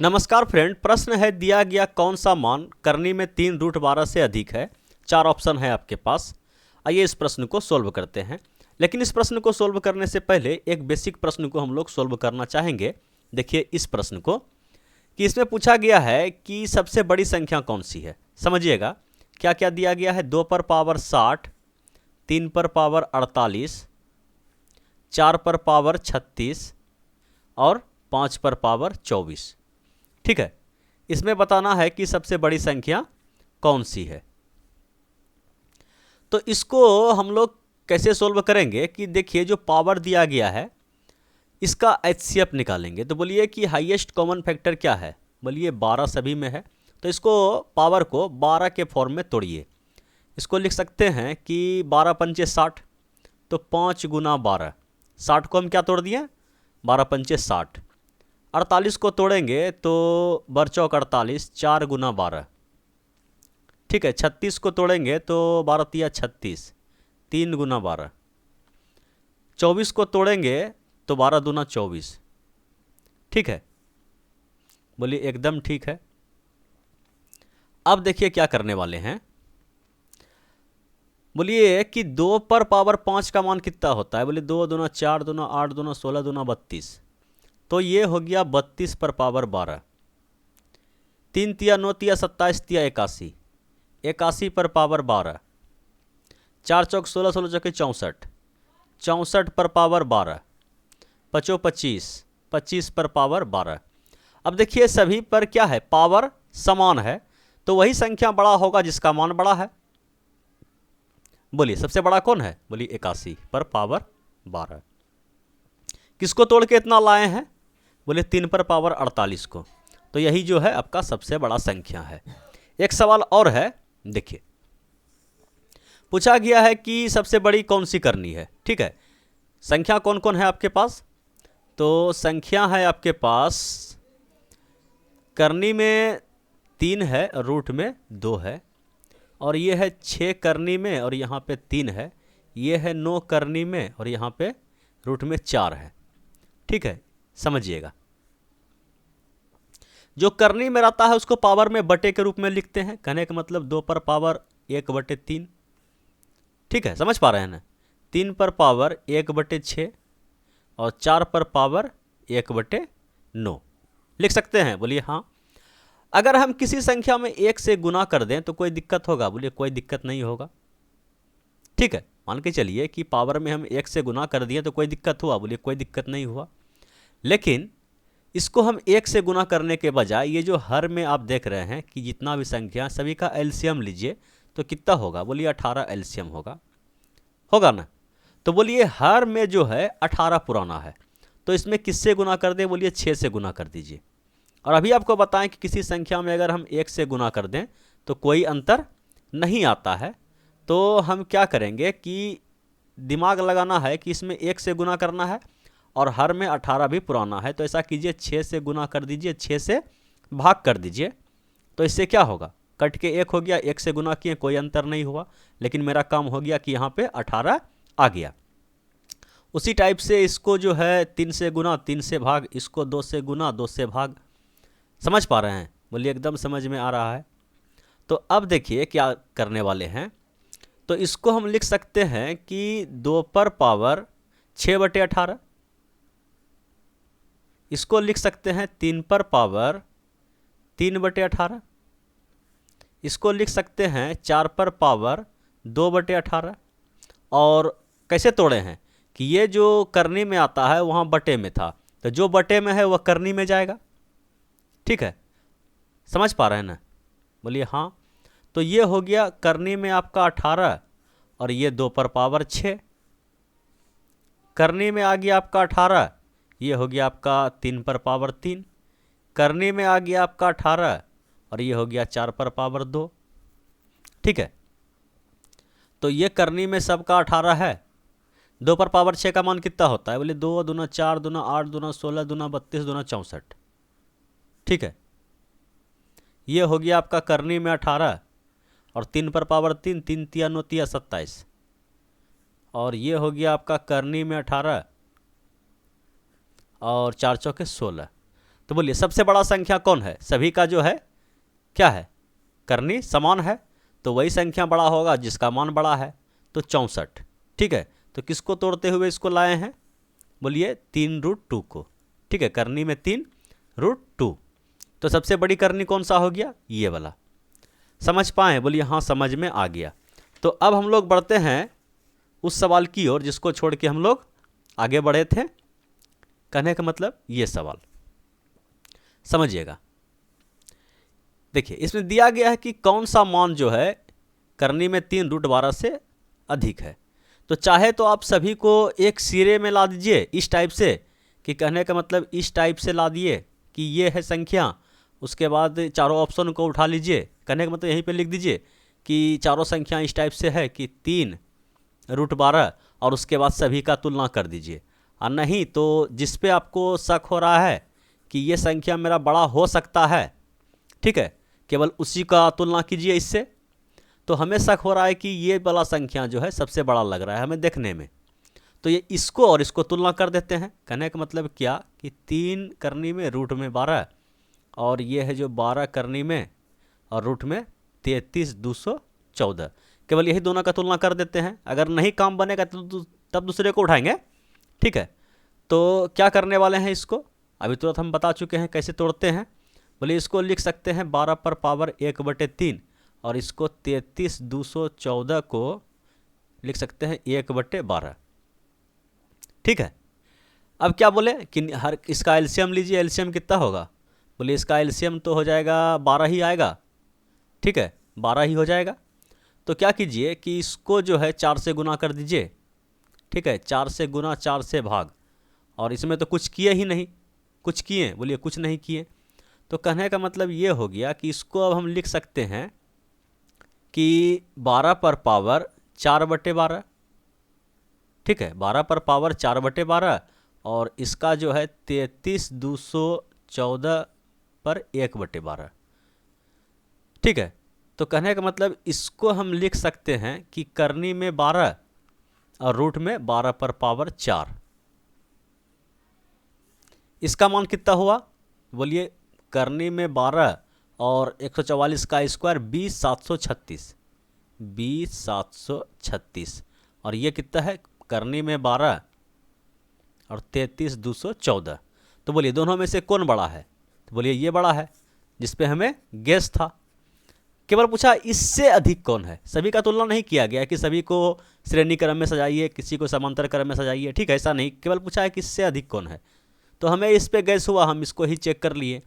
नमस्कार फ्रेंड, प्रश्न है दिया गया कौन सा मान करनी में 3√12 से अधिक है। 4 ऑप्शन है आपके पास। आइए इस प्रश्न को सोल्व करते हैं। लेकिन इस प्रश्न को सोल्व करने से पहले एक बेसिक प्रश्न को हम लोग सोल्व करना चाहेंगे। देखिए इस प्रश्न को कि इसमें पूछा गया है कि सबसे बड़ी संख्या कौन सी है। समझिएगा क्या क्या दिया गया है। 2 पर पावर 60, 3 पर पावर 48, 4 पर पावर 36 और 5 पर पावर 24। ठीक है, इसमें बताना है कि सबसे बड़ी संख्या कौन सी है। तो इसको हम लोग कैसे सोल्व करेंगे कि देखिए जो पावर दिया गया है इसका एचसीएफ निकालेंगे। तो बोलिए कि हाईएस्ट कॉमन फैक्टर क्या है। बोलिए 12 सभी में है। तो इसको पावर को 12 के फॉर्म में तोड़िए। इसको लिख सकते हैं कि 12 पंचे 60, तो 5 गुना 12। 60 को हम क्या तोड़ दिए, 12 पंचे 60। 48 को तोड़ेंगे तो बरचौक 48, 4 गुना 12। ठीक है, 36 को तोड़ेंगे तो 12 तिया 36, 3 गुना 12। 24 को तोड़ेंगे तो 12 दूना 24। ठीक है, बोलिए एकदम ठीक है। अब देखिए क्या करने वाले हैं। बोलिए कि 2 पर पावर 5 का मान कितना होता है। बोलिए 2 दूना 4 दूना 8 दूना 16 दूना 32। तो ये हो गया 32 पर पावर 12। 3 तिया 9 तिया 27 तिया 81, 81 पर पावर 12। 4 चौक 16, 16 चौके 64, 64 पर पावर 12। 5 25, 25 पर पावर 12। अब देखिए सभी पर क्या है, पावर समान है, तो वही संख्या बड़ा होगा जिसका मान बड़ा है। बोलिए सबसे बड़ा कौन है। बोलिए 81 पर पावर 12। किसको तोड़ के इतना लाए हैं। बोले 3 पर पावर 48 को। तो यही जो है आपका सबसे बड़ा संख्या है। एक सवाल और है, देखिए पूछा गया है कि सबसे बड़ी कौन सी करनी है। ठीक है, संख्या कौन कौन है आपके पास। तो संख्या है आपके पास करनी में 3 है, रूट में 2 है, और ये है 6 करनी में और यहाँ पे 3 है। ये है 9 करनी में और यहाँ पे रूट में 4 है। ठीक है, समझिएगा जो करनी में रहता है उसको पावर में बटे के रूप में लिखते हैं। कहने का मतलब 2 पर पावर 1/3। ठीक है, समझ पा रहे हैं ना। 3 पर पावर 1/6 और 4 पर पावर 1/9 लिख सकते हैं। बोलिए हाँ। अगर हम किसी संख्या में 1 से गुना कर दें तो कोई दिक्कत होगा। बोलिए कोई दिक्कत नहीं होगा। ठीक है, मान के चलिए कि पावर में हम 1 से गुना कर दिए तो कोई दिक्कत हुआ। बोलिए कोई दिक्कत नहीं हुआ। लेकिन इसको हम 1 से गुना करने के बजाय ये जो हर में आप देख रहे हैं कि जितना भी संख्या सभी का एलसीएम लीजिए तो कितना होगा। बोलिए 18 एलसीएम होगा, होगा ना। तो बोलिए हर में जो है 18 पुराना है, तो इसमें किससे गुना कर दें। बोलिए 6 से गुना कर दीजिए। और अभी आपको बताएं कि किसी संख्या में अगर हम 1 से गुना कर दें तो कोई अंतर नहीं आता है। तो हम क्या करेंगे कि दिमाग लगाना है कि इसमें 1 से गुना करना है और हर में 18 भी पुराना है। तो ऐसा कीजिए 6 से गुना कर दीजिए, 6 से भाग कर दीजिए। तो इससे क्या होगा, कट के 1 हो गया। 1 से गुना किए कोई अंतर नहीं हुआ, लेकिन मेरा काम हो गया कि यहाँ पे 18 आ गया। उसी टाइप से इसको जो है 3 से गुना, 3 से भाग, इसको 2 से गुना, 2 से भाग। समझ पा रहे हैं। बोलिए एकदम समझ में आ रहा है। तो अब देखिए क्या करने वाले हैं। तो इसको हम लिख सकते हैं कि 2 पर पावर 6/18। इसको लिख सकते हैं 3 पर पावर 3/18। इसको लिख सकते हैं 4 पर पावर 2/18। और कैसे तोड़े हैं कि ये जो करनी में आता है वहाँ बटे में था, तो जो बटे में है वह करनी में जाएगा। ठीक है, समझ पा रहे हैं ना। बोलिए हाँ। तो ये हो गया करनी में आपका 18 और ये 2 पर पावर 6। करनी में आ गया आपका 18, ये हो गया आपका 3 पर पावर 3। करनी में आ गया आपका 18 और ये हो गया 4 पर पावर 2। ठीक है, तो ये करनी में सबका 18 है। 2 पर पावर 6 का मान कितना होता है। बोले 2 दूना 4 दूना 8 दूना 16 दूना 32 दूना 64। ठीक है, ये हो गया आपका करनी में 18 और 3 पर पावर 3, 3 तिया 9 तिया 27। और ये हो गया आपका करनी में 18 और 4 चौके 16। तो बोलिए सबसे बड़ा संख्या कौन है? सभी का जो है क्या है, करनी समान है, तो वही संख्या बड़ा होगा जिसका मान बड़ा है, तो 64। ठीक है, तो किसको तोड़ते हुए इसको लाए हैं? बोलिए 3√2 को। ठीक है, करनी में 3√2, तो सबसे बड़ी करनी कौन सा हो गया? ये वाला। समझ पाए? बोलिए हाँ समझ में आ गया। तो अब हम लोग बढ़ते हैं उस सवाल की ओर जिसको छोड़ के हम लोग आगे बढ़े थे। कहने का मतलब ये सवाल समझिएगा। देखिए इसमें दिया गया है कि कौन सा मान जो है करनी में 3√12 से अधिक है। तो चाहे तो आप सभी को एक सिरे में ला दीजिए इस टाइप से, कि कहने का मतलब इस टाइप से ला दिए कि ये है संख्या, उसके बाद चारों ऑप्शन को उठा लीजिए, कहने का मतलब यहीं पे लिख दीजिए कि चारों संख्या इस टाइप से है कि 3√12, और उसके बाद सभी का तुलना कर दीजिए। और नहीं तो जिस पे आपको शक हो रहा है कि ये संख्या मेरा बड़ा हो सकता है, ठीक है, केवल उसी का तुलना कीजिए इससे। तो हमें शक हो रहा है कि ये वाला संख्या जो है सबसे बड़ा लग रहा है हमें देखने में, तो ये इसको और इसको तुलना कर देते हैं। कहने का मतलब क्या कि 3 करनी में रूट में 12, और ये है जो 12 करनी में और रूट में 33,214, केवल यही दोनों का तुलना कर देते हैं। अगर नहीं काम बनेगा तो तब दूसरे को उठाएंगे। ठीक है, तो क्या करने वाले हैं इसको अभी तुरंत हम बता चुके हैं कैसे तोड़ते हैं। बोलिए इसको लिख सकते हैं 12 पर पावर 1/3, और इसको 33,214 को लिख सकते हैं 1/12। ठीक है, अब क्या बोले कि हर इसका एलसीएम लीजिए। एलसीएम कितना होगा? बोलिए इसका एलसीएम तो हो जाएगा 12 ही आएगा। ठीक है, 12 ही हो जाएगा। तो क्या कीजिए कि इसको जो है 4 से गुना कर दीजिए। ठीक है, 4 से गुना 4 से भाग, और इसमें तो कुछ किए ही नहीं। कुछ किए? बोलिए कुछ नहीं किए। तो कहने का मतलब ये हो गया कि इसको अब हम लिख सकते हैं कि 12 पर पावर 4/12। ठीक है, 12 पर पावर 4/12, और इसका जो है 33,214 पर 1/12। ठीक है, तो कहने का मतलब इसको हम लिख सकते हैं कि करनी में 12 और रूट में 12 पर पावर 4। इसका मान कितना हुआ? बोलिए करनी में 12 और 144 का स्क्वायर 20,736, 20,736, और ये कितना है? करनी में 12 और 33,214। तो बोलिए दोनों में से कौन बड़ा है? तो बोलिए ये बड़ा है, जिस पे हमें गेस था। केवल पूछा इससे अधिक कौन है। सभी का तुलना नहीं किया गया कि सभी को श्रेणी क्रम में सजाइए, किसी को समांतर क्रम में सजाइए। ठीक है, ऐसा नहीं, केवल पूछा है कि इससे अधिक कौन है। तो हमें इस पे गैस हुआ, हम इसको ही चेक कर लिए।